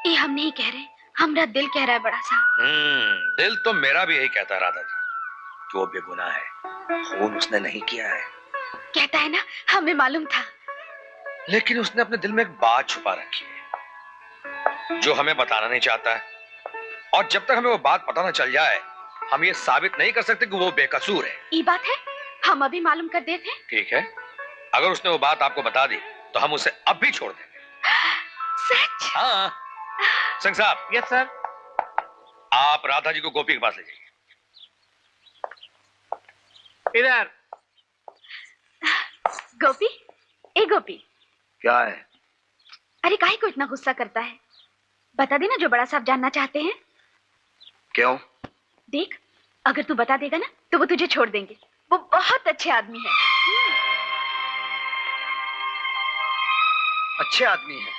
ये हम नहीं कह रहे, हमारा दिल कह रहा है बड़ा सा। दिल तो मेरा भी यही कहता है राधा जी कि वो बेगुनाह है, खून उसने नहीं किया है। कहता है ना, हमें मालूम था। लेकिन उसने अपने दिल में एक बात छुपा रखी है जो हमें बताना नहीं चाहता है, और जब तक हमें वो बात पता ना चल जाए हम ये साबित नहीं कर सकते कि वो बेकसूर है। ये बात है, हम अभी मालूम कर देते हैं। ठीक है, अगर उसने वो बात आपको बता दी तो हम उसे अब भी छोड़ देंगे। सच? हाँ। सिंह साहब। Yes sir. आप राधा जी को गोपी के पास ले जाइए। इधर। गोपी, ए गोपी। क्या है? अरे काहे को इतना गुस्सा करता है? बता देना जो बड़ा साहब जानना चाहते हैं। क्यों? देख, अगर तू बता देगा ना तो वो तुझे छोड़ देंगे। वो बहुत अच्छे आदमी है। अच्छे आदमी है?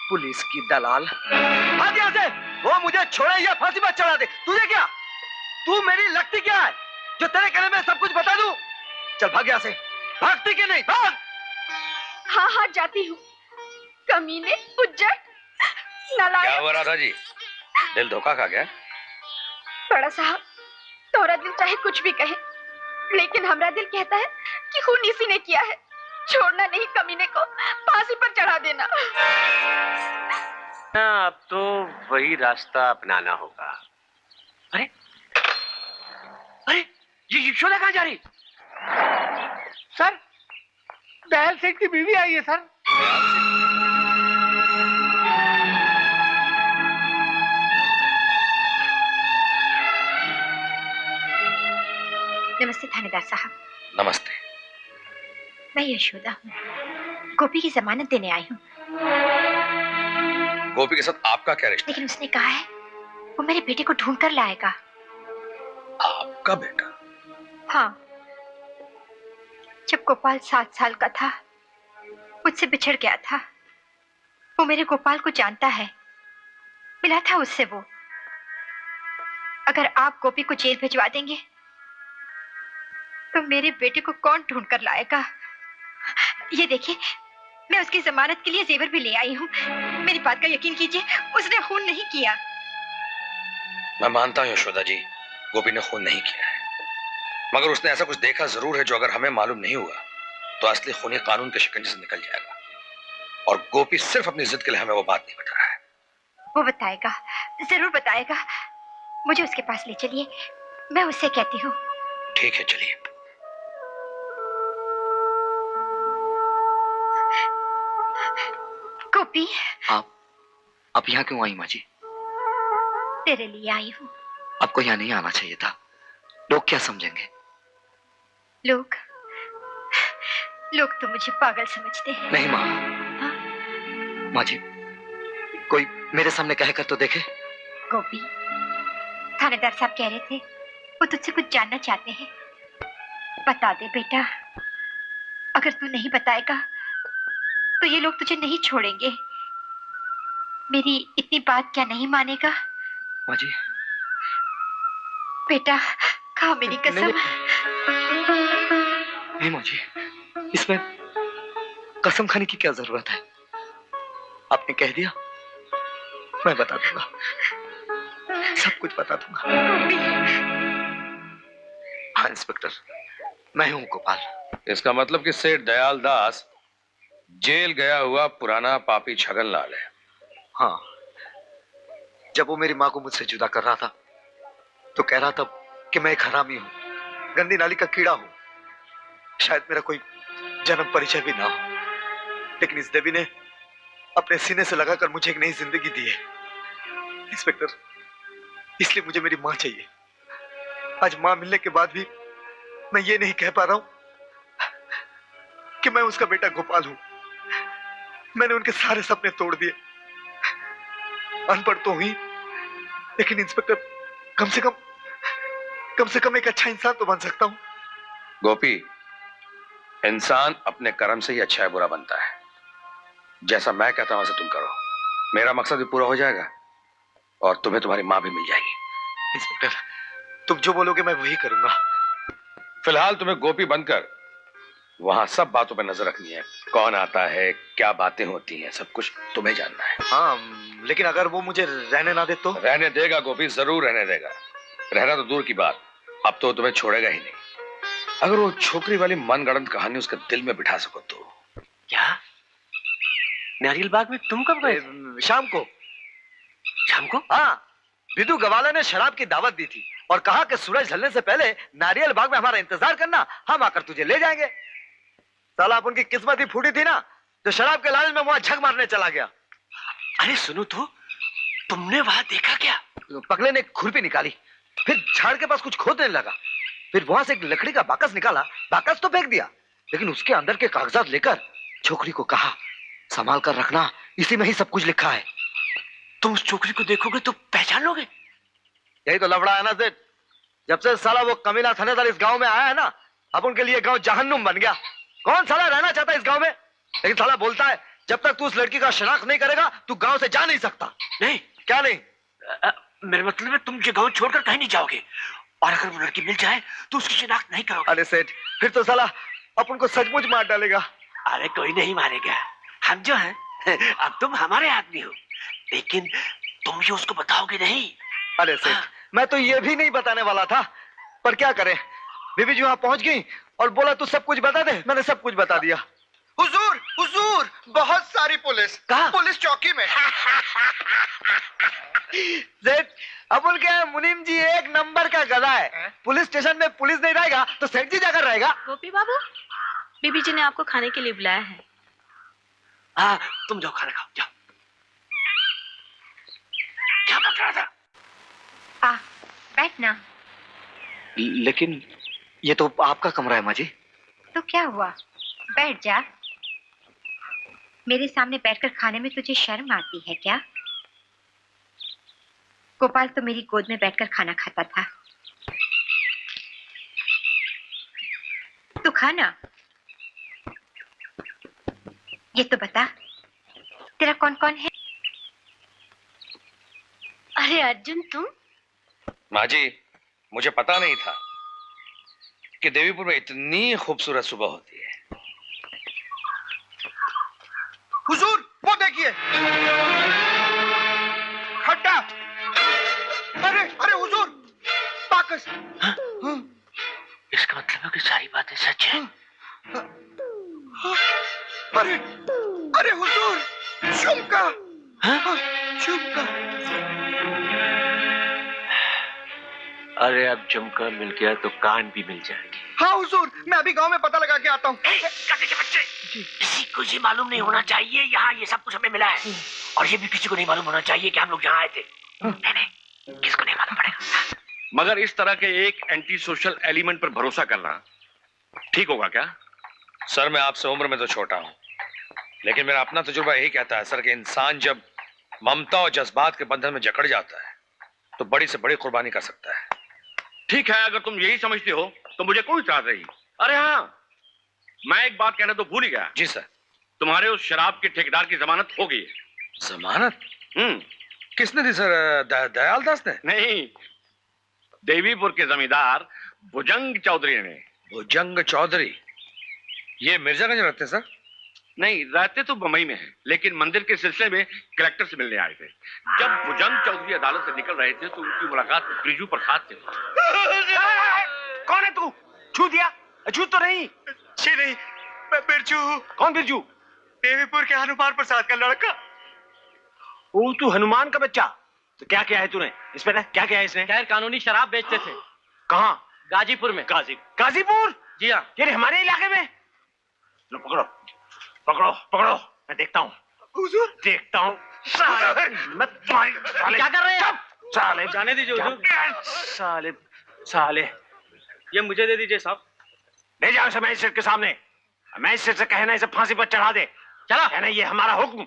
पुलिस की दलाल। भाग यहाँ से। वो मुझे छोड़े या फांसी पर चढ़ा दे। तुझे क्या? तू मेरी लगती क्या है जो तेरे कहने में सब कुछ बता दूं? चल भाग यहाँ से। भागती कि नहीं? भाग। हाँ हाँ जाती हूँ। कमीने, उज्जट, नालायक। क्या हुआ राधा जी, दिल धोखा खा गया? बड़ा साहब, तोरा दिल चाहे कुछ भी कहे, लेकिन हमारा दिल कहता है कि खून इसी ने किया है। छोड़ना नहीं कमीने को, फांसी पर चढ़ा देना। अब तो वही रास्ता अपनाना होगा। अरे अरे, ये यशोदा कहाँ जा रही? सर, दयाल सेठ की बीवी आई है सर। नमस्ते थानेदार साहब। नमस्ते। मैं यशोदा हूँ, गोपी की जमानत देने आई हूँ। गोपी के साथ आपका क्या रिश्ता? लेकिन उसने कहा है वो मेरे बेटे को ढूंढ कर लाएगा। आपका बेटा? हाँ, जब गोपाल 7 साल का था मुझसे बिछड़ गया था। वो मेरे गोपाल को जानता है, मिला था उससे वो। अगर आप गोपी को जेल भिजवा देंगे तो मेरे बेटे को कौन ढूंढ कर लाएगा? ये देखिए, मैं उसकी जमानत के लिए जेवर भी ले आई हूँ। मेरी बात का यकीन कीजिए, उसने खून नहीं किया। मैं मानता हूँ यशोदा जी, गोपी ने खून नहीं किया है, मगर उसने ऐसा कुछ देखा जरूर है जो अगर हमें मालूम नहीं हुआ तो असली खूनी कानून के शिकंजे से निकल जाएगा। और गोपी सिर्फ अपनी जिद के लिए हमें वो बात नहीं बता रहा है। वो बताएगा, जरूर बताएगा। मुझे उसके पास ले चलिए, मैं उससे कहती हूँ। ठीक है, चलिए। गोपी, आप यहाँ क्यों आई माँ जी? तेरे लिए आई हूँ। आपको यहाँ नहीं आना चाहिए था। लोग क्या समझेंगे? लोग तो मुझे पागल समझते हैं। नहीं माँ। माँ जी, कोई मेरे सामने कहकर तो देखे। गोपी, थानेदार साहब कह रहे थे वो तुझसे कुछ जानना चाहते हैं। बता दे बेटा, अगर तू नहीं बताएगा तो ये लोग तुझे नहीं छोड़ेंगे। मेरी इतनी बात क्या नहीं मानेगा? माँ जी। बेटा, खा मेरी कसम। नहीं माँ जी, इसमें कसम खाने की क्या जरूरत है? आपने कह दिया, मैं बता दूंगा, सब कुछ बता दूंगा। हाँ इंस्पेक्टर, मैं हूँ गोपाल। इसका मतलब कि सेठ दयाल दास जेल गया हुआ पुराना पापी छगनलाल है। हाँ, जब वो मेरी माँ को मुझसे जुदा कर रहा था तो कह रहा था कि मैं एक हरामी हूँ, गंदी नाली का कीड़ा हूँ, शायद मेरा कोई जन्म परिचय भी ना हो। लेकिन इस देवी ने अपने सीने से लगाकर मुझे एक नई जिंदगी दी है। इंस्पेक्टर, इसलिए मुझे मेरी माँ चाहिए। आज माँ मिलने के बाद भी मैं ये नहीं कह पा रहा हूं कि मैं उसका बेटा गोपाल हूं। मैंने उनके सारे सपने तोड़ दिए। अनपढ़ तो हुई, लेकिन इंस्पेक्टर कम से कम एक अच्छा इंसान तो बन सकता हूं। गोपी, इंसान अपने कर्म से ही अच्छा है बुरा बनता है। जैसा मैं कहता हूं वैसा तुम करो, मेरा मकसद भी पूरा हो जाएगा और तुम्हें तुम्हारी मां भी मिल जाएगी। इंस्पेक्टर, तुम जो बोलोगे मैं वही करूंगा। फिलहाल तुम्हें गोपी बनकर वहां सब बातों पर नजर रखनी है। कौन आता है, क्या बातें होती हैं, सब कुछ तुम्हें जानना है। हाँ, लेकिन अगर वो मुझे रहने ना दे तो? रहने देगा गोपी, जरूर रहने देगा। रहना तो दूर की बात, अब तो तुम्हें छोड़ेगा ही नहीं। अगर वो छोकरी वाली मनगढ़ंत कहानी उसके दिल में बिठा सको तो। क्या? नारियल बाग में तुम कब गए? शाम को। शाम को? हाँ, विदु गवाला ने शराब की दावत दी थी और कहा कि सूरज ढलने से पहले नारियल बाग में हमारा इंतजार करना, हम आकर तुझे ले जाएंगे। साला अपन की किस्मत ही फूटी थी ना, तो शराब के लालच में वहां झक मारने चला गया। अरे सुनो तो, तुमने वहां देखा क्या? पगले ने एक खुरपी निकाली, फिर झाड़ के पास कुछ खोदने लगा, फिर वहां से एक लकड़ी का बाकस निकाला, बाकस तो फेंक दिया, लेकिन उसके अंदर के कागजात लेकर छोकरी को कहा, संभाल कर रखना, इसी में ही सब कुछ लिखा है। तुम उस छोकरी को देखोगे तो पहचान लोगे? यही तो लफड़ा है ना सेठ। जब से साला वो कमीना थानेदार इस गांव में आया है ना, अब उनके लिए गांव जहन्नुम बन गया। कौन साला रहना चाहता है इस गांव में? लेकिन साला बोलता है जब तक तू उस लड़की का शनाख्त नहीं करेगा तू गांव से जा नहीं सकता। नहीं। क्या नहीं? मेरा मतलब है तुम ये गांव छोड़कर कहीं नहीं जाओगे, और अगर वो लड़की मिल जाए तो उसकी शनाख्त नहीं करोगे। अरे सेठ, फिर तो साला अपन को सचमुच मार डालेगा। अरे कोई नहीं मारेगा, हम जो हैं अब तुम हमारे आदमी हो, लेकिन तुम ये उसको बताओगे नहीं। अरे सेठ, मैं तो ये भी नहीं बताने वाला था, पर क्या करें, बीबी जी वहां पहुंच गई और बोला तू सब कुछ बता दे। मैंने सब कुछ बता दिया। हुजूर, हुजूर, बहुत सारी पुलिस। कहाँ? पुलिस चौकी में। सेठ, अपन क्या है, मुनीम जी एक नंबर का गधा है। पुलिस स्टेशन में पुलिस नहीं रहेगा तो सेठ जी जाकर रहेगा। गोपी बाबू, बीबी जी ने आपको खाने के लिए बुलाया है। हाँ, तुम जाओ खाना खाओ, जाओ। क्या बक रहा था? बैठना। लेकिन ये तो आपका कमरा है माँ जी। तो क्या हुआ, बैठ जा। मेरे सामने बैठकर खाने में तुझे शर्म आती है क्या? गोपाल तो मेरी गोद में बैठकर खाना खाता था। तू खाना। ये तो बता, तेरा कौन कौन है? अरे अर्जुन, तुम? माँ जी, मुझे पता नहीं था कि देवीपुर में इतनी खूबसूरत सुबह होती है। हुजूर, वो देखिए खड्डा। अरे अरे हुजूर, बाकस। इसका मतलब है कि सारी बातें सच है। अरे अरे हुजूर, झुमका। झुमका। अरे अब झुमका मिल गया तो कान भी मिल जाएंगे। हाँ हुजूर, मैं अभी गांव में पता लगा के आता हूँ। के बच्चे, किसी को ये मालूम नहीं होना चाहिए यहाँ ये सब कुछ हमें मिला है, और ये भी किसी को नहीं मालूम होना चाहिए कि हम लोग यहाँ आए थे। नहीं, किसको नहीं मालूम पड़ेगा। मगर इस तरह के एक एंटी सोशल एलिमेंट पर भरोसा करना ठीक होगा क्या? सर, मैं आपसे उम्र में तो छोटा हूं, लेकिन मेरा अपना तजुर्बा यही कहता है सर कि इंसान जब ममता और जज्बात के बंधन में जकड़ जाता है तो बड़ी से बड़ी कुर्बानी कर सकता है। ठीक है, अगर तुम यही समझते हो तो मुझे कोई इतराज नहीं। अरे हाँ, मैं एक बात कहना तो भूल ही गया। जी सर। तुम्हारे उस शराब के ठेकेदार की जमानत हो गई है। जमानत? किसने दी सर? दयाल दास ने? नहीं, देवीपुर के जमींदार भुजंग चौधरी ने। भुजंग चौधरी? ये मिर्जागंज रहते हैं सर? नहीं, रहते तो बम्बई में हैं, लेकिन मंदिर के सिलसिले में कलेक्टर से मिलने आए थे। जब भुजंग चौधरी अदालत से निकल रहे थे तो उनकी मुलाकात ब्रिजू प्रसाद से हुई। कौन है तू? छू दिया? छूत तो नहीं। जी नहीं, मैं बिरजू हूँ। कौन बिरजू? देवीपुर के हनुमान प्रसाद का लड़का। ओ, तू हनुमान का बच्चा। तो क्या किया है तूने? इस पे क्या किया है इसने? गैर कानूनी शराब बेचते थे। कहाँ? गाजीपुर में। गाजीपुर? जी हाँ। ये हमारे इलाके में? लो पकड़ो पकड़ो पकड़ो, मैं देखता हूँ। हुजूर, देखता हूँ। मैं तुम्हारी क्या कर रहे हैं आप? साले जाने दीजिए हुजूर। साले साले, ये मुझे दे दीजिए साहब। ले जाओ इसे मजिस्ट्रेट के सामने। मजिस्ट्रेट से कहना इसे फांसी पर चढ़ा दे। चला। कहना ये हमारा हुक्म।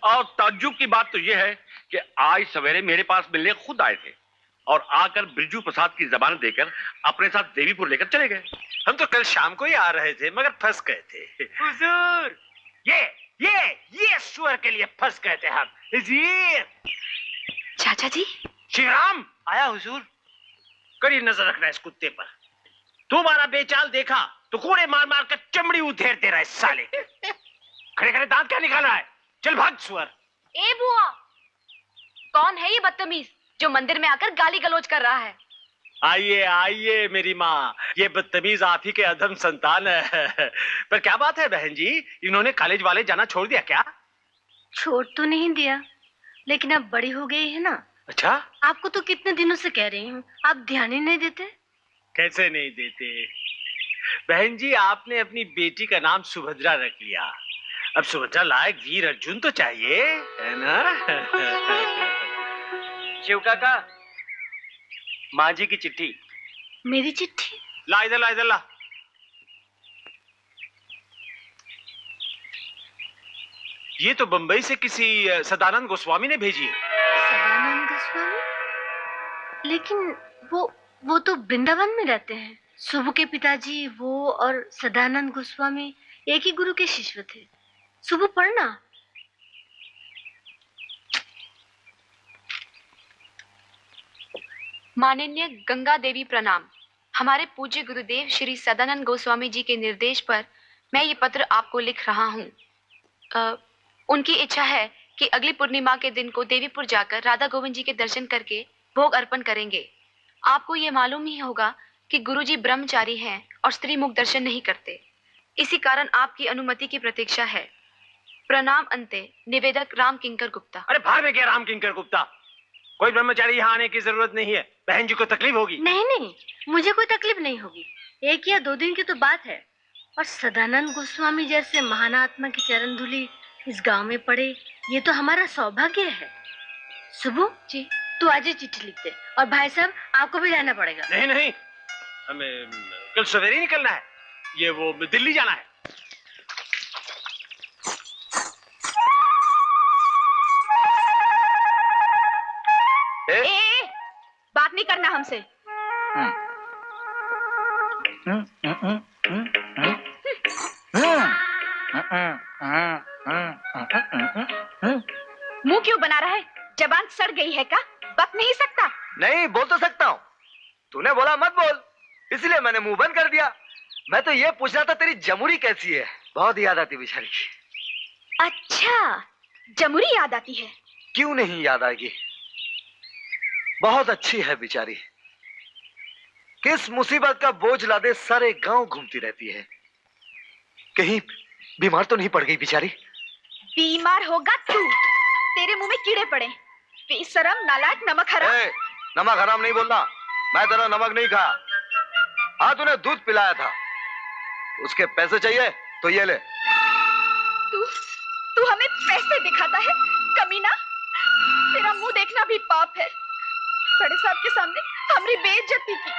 और ताज्जुब की बात तो यह है कि आज सवेरे मेरे पास मिलने खुद आए थे और आकर ब्रिजू प्रसाद की जबान देकर अपने साथ देवीपुर लेकर चले गए। हम तो कल शाम को ही आ रहे थे, मगर फंस गए थे। हुजूर, ये सुअर के लिए फंस गए थे हम। जी चाचा जी। श्रीराम आया हुजूर। कड़ी नजर रखना इस कुत्ते पर। तुम्हारा बेचाल देखा तो कोड़े मार मार कर चमड़ी उधेर दे रहा है साले। खड़े खड़े दांत क्या निकाला है? चल भाग सुअर। ए बुआ, कौन है ये बदतमीज जो मंदिर में आकर गाली गलौज कर रहा है? आइए आइए मेरी माँ, ये बदतमीज आप ही के अधम संतान है। पर क्या बात है बहन जी, इन्होंने कॉलेज वाले जाना छोड़ दिया क्या? छोड़ तो नहीं दिया, लेकिन अब बड़ी हो गई है ना। अच्छा, आपको तो कितने दिनों से कह रही हूँ, आप ध्यान ही नहीं देते। कैसे नहीं देते बहन जी, आपने अपनी बेटी का नाम सुभद्रा रख लिया, अब सुभद्रा लायक वीर अर्जुन तो चाहिए, है ना? शिव काका, माँ जी की चिट्ठी। मेरी चिट्ठी? ला इधर, ला इधर ला। ये तो बंबई से किसी सदानंद गोस्वामी ने भेजी है। सदानंद गोस्वामी? लेकिन वो तो वृंदावन में रहते हैं। सुबु के पिताजी वो और सदानंद गोस्वामी एक ही गुरु के शिष्य थे। सुबु पढ़ना। माननीय गंगा देवी प्रणाम। हमारे पूज्य गुरुदेव श्री सदानंद गोस्वामी जी के निर्देश पर मैं ये पत्र आपको लिख रहा हूँ। उनकी इच्छा है कि अगली पूर्णिमा के दिन को देवीपुर जाकर राधा गोविंद जी के दर्शन करके भोग अर्पण करेंगे। आपको ये मालूम ही होगा कि गुरुजी ब्रह्मचारी हैं और स्त्री मुख दर्शन नहीं करते। इसी कारण आपकी अनुमति की प्रतीक्षा है। प्रणाम अंते, निवेदक राम किंकर गुप्ता। अरे बाहर में क्या राम किंकर गुप्ता, कोई ब्रह्मचारी यहाँ आने की जरूरत नहीं है, बहन जी को तकलीफ होगी। नहीं नहीं, मुझे कोई तकलीफ नहीं होगी, 1 या 2 दिन की तो बात है। और सदानंद गोस्वामी जैसे महान आत्मा की चरण धूलि इस गांव में पड़े, ये तो हमारा सौभाग्य है। सुबह जी, तू आज ही चिट्ठी लिख दे। और भाई साहब, आपको भी जाना पड़ेगा। नहीं नहीं, हमें कल सवेरे निकलना है, ये वो दिल्ली जाना है। ए, बात नहीं करना हमसे। मुंह क्यों बना रहा है? जबान सड़ गई है क्या? बक नहीं सकता? नहीं, बोल तो सकता हूँ। तूने बोला मत बोल, इसलिए मैंने मुंह बंद कर दिया। मैं तो ये पूछ रहा था तेरी जमुरी कैसी है, बहुत याद आती बेचारी। अच्छा, जमुरी याद आती है? क्यों नहीं याद आएगी, बहुत अच्छी है बेचारी। किस मुसीबत का बोझ लादे सारे गांव घूमती रहती है। कहीं बीमार तो नहीं पड़ गई बेचारी? बीमार होगा तू, तेरे मुंह में कीड़े पड़े। बेशरम, नालायक, नमक हराम। नमक हराम नहीं बोलना, मैं तेरा नमक नहीं खा। हाँ, तूने दूध पिलाया था, उसके पैसे चाहिए तो ये ले। तू हमें पैसे दिखाता है, कमीना। तेरा मुंह देखना भी पाप है। बड़े साहब के सामने हमारी बेइज्जती की,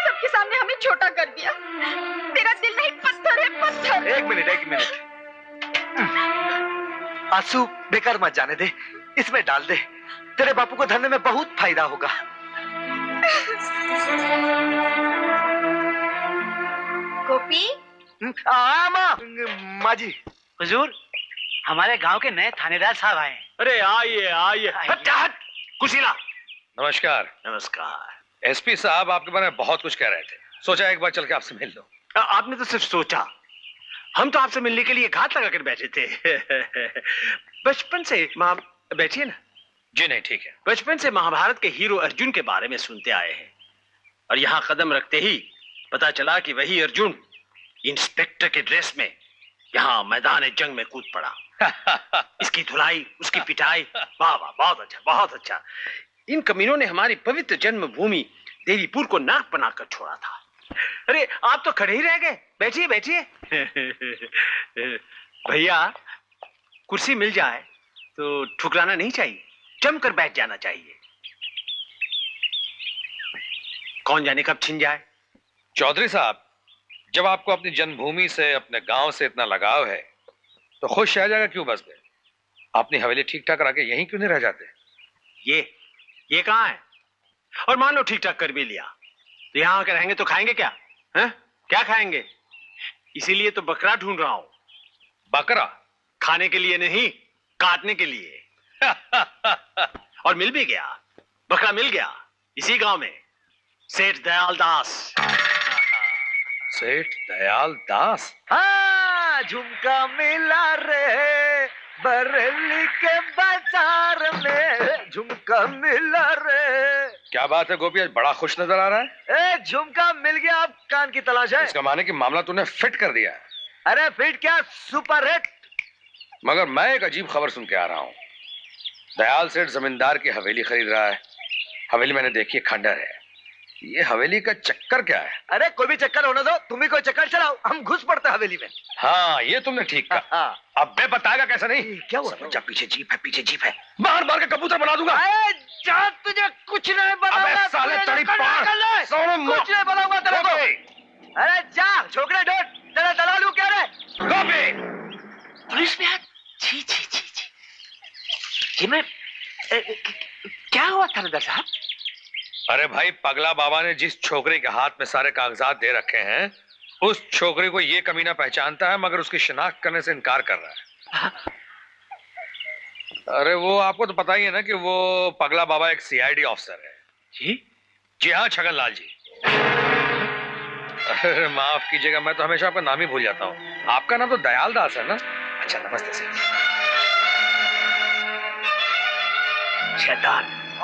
सबके सामने हमें छोटा कर दिया। तेरा दिल नहीं, पत्थर है, पत्थर। एक मिनट। आंसू बेकार मत जाने दे, इसमें डाल दे, तेरे बापू को धरने में बहुत फायदा होगा। गोपी। माँ जी। हुजूर, हमारे गांव के नए थानेदार साहब आए हैं। अरे आइए आइए, कुर्सी ला। नमस्कार। नमस्कार। एसपी साहब आपके बारे में बहुत कुछ कह रहे थे, सोचा एक बार चल के आपसे मिल लो। आपने तो सिर्फ सोचा, हम तो आपसे मिलने के लिए घात लगा कर बैठे थे। बचपन से बैठिए ना। जी नहीं, ठीक है। बचपन से महाभारत के हीरो अर्जुन के बारे में सुनते आए हैं, और यहाँ कदम रखते ही पता चला कि वही अर्जुन इंस्पेक्टर के ड्रेस में यहाँ मैदान जंग में कूद पड़ा। इसकी धुलाई, उसकी पिटाई, वाह वाह, बहुत अच्छा, बहुत अच्छा। इन कमीनों ने हमारी पवित्र जन्मभूमि देवीपुर को नाक बनाकर छोड़ा था। अरे आप तो खड़े ही रह गए, बैठिए बैठिए। भैया, कुर्सी मिल जाए तो ठुकराना नहीं चाहिए, जमकर बैठ जाना चाहिए। कौन जाने कब छिन जाए। चौधरी साहब, जब आपको अपनी जन्मभूमि से, अपने गांव से इतना लगाव है तो खुद शहजादा क्यों बस गए? अपनी हवेली ठीक ठाक रखे यहीं क्यों नहीं रह जाते? ये कहाँ है? और मान लो ठीक ठाक कर भी लिया तो यहाँ आकर रहेंगे तो खाएंगे क्या? हैं? क्या खाएंगे? इसीलिए तो बकरा ढूंढ रहा हूं। बकरा? खाने के लिए नहीं, काटने के लिए। और मिल भी गया, बकरा मिल गया इसी गांव में, सेठ दयाल दास। सेठ दयाल दास? हाँ, झुमका मिला रे बरेली के बचा झुमका मिला रे। क्या बात है गोपी, आज बड़ा खुश नजर आ रहा है। ए झुमका मिल गया, अब कान की तलाश है। इसका माने कि मामला तूने फिट कर दिया है। अरे फिट क्या, सुपर हिट। मगर मैं एक अजीब खबर सुन के आ रहा हूँ। दयाल सेठ जमींदार की हवेली खरीद रहा है। हवेली मैंने देखी है, खंडर है। ये हवेली का चक्कर क्या है? अरे कोई भी चक्कर होने दो, तुम ही कोई चक्कर चलाओ, हम घुस पड़ते हवेली में। हाँ ये तुमने ठीक कहा। अब बे बताएगा कैसा नहीं? क्या हुआ? समझा, पीछे जीप है, पीछे जीप है। बाहर मार के कबूतर बना दूंगा। जा, तुझे कुछ नहीं बनाऊंगा। साले तड़ी पार, कुछ नहीं बनाऊंगा तेरे को। अरे जा, छोकरे डोट, तेरा दलालू क्या रे? गोपी! पुलिस में हाथ? छी छी छी छी। ये मैं क्या हुआ थानेदार साहब? अरे भाई, पगला बाबा ने जिस छोकरे के हाथ में सारे कागजात दे रखे हैं, उस छोकरे को ये कमीना पहचानता है, मगर उसकी शिनाख्त करने से इनकार कर रहा है। अरे वो आपको तो पता ही है ना कि वो पगला बाबा एक सीआईडी ऑफिसर है। जी हाँ, छगन लाल जी। अरे माफ कीजिएगा, मैं तो हमेशा आपका नाम ही भूल जाता हूँ। आपका नाम तो दयाल दास है ना? अच्छा, नमस्ते सर। शैतान।